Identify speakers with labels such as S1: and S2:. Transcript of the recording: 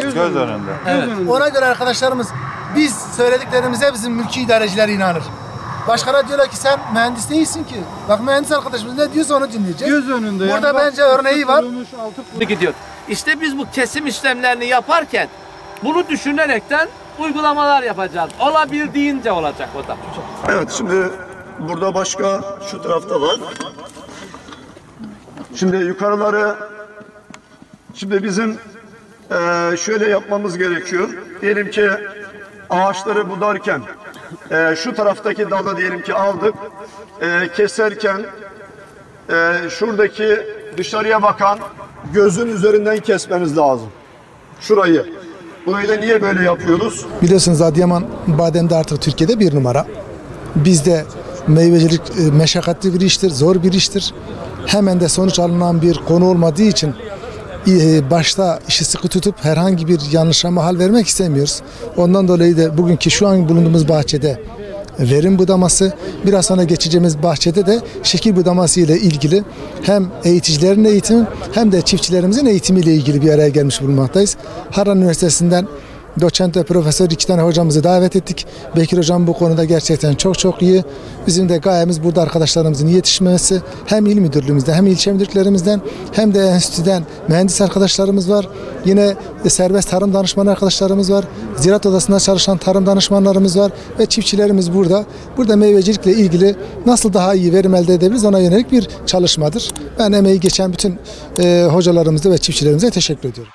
S1: Göz önünde.
S2: Evet. Ona göre arkadaşlarımız biz söylediklerimize bizim mülki idareciler inanır. Başkaları diyorlar ki sen mühendis değilsin ki. Bak mühendis arkadaşımız ne diyorsa onu dinleyecek.
S3: Göz önünde.
S2: Burada yani bence örneği var.
S4: Gidiyor. İşte biz bu kesim işlemlerini yaparken bunu düşünerekten uygulamalar yapacağız. Olabildiğince olacak o da.
S5: Evet, şimdi burada başka şu tarafta var. Şimdi yukarıları, şimdi bizim şöyle yapmamız gerekiyor. Diyelim ki ağaçları budarken şu taraftaki dalı diyelim ki aldık, keserken şuradaki dışarıya bakan gözün üzerinden kesmemiz lazım. Şurayı. Burayı da niye böyle yapıyoruz?
S2: Biliyorsunuz Adıyaman bademde artık Türkiye'de bir numara. Bizde meyvecilik meşakkatli bir iştir, zor bir iştir. Hemen de sonuç alınan bir konu olmadığı için başta işi sıkı tutup herhangi bir yanlışa mahal vermek istemiyoruz. Ondan dolayı da bugünkü şu an bulunduğumuz bahçede verim budaması, biraz sonra geçeceğimiz bahçede de şekil budaması ile ilgili hem eğiticilerin eğitimi hem de çiftçilerimizin eğitimiyle ilgili bir araya gelmiş bulunmaktayız. Harran Üniversitesi'nden doçent ve profesör 2 tane hocamızı davet ettik. Bekir hocam bu konuda gerçekten çok iyi. Bizim de gayemiz burada arkadaşlarımızın yetişmesi. Hem il müdürlüğümüzden hem ilçe müdürlüklerimizden hem de enstitüden mühendis arkadaşlarımız var. Yine serbest tarım danışmanı arkadaşlarımız var. Ziraat odasında çalışan tarım danışmanlarımız var ve çiftçilerimiz burada. Burada meyvecilikle ilgili nasıl daha iyi verim elde edebiliriz ona yönelik bir çalışmadır. Ben emeği geçen bütün hocalarımıza ve çiftçilerimize teşekkür ediyorum.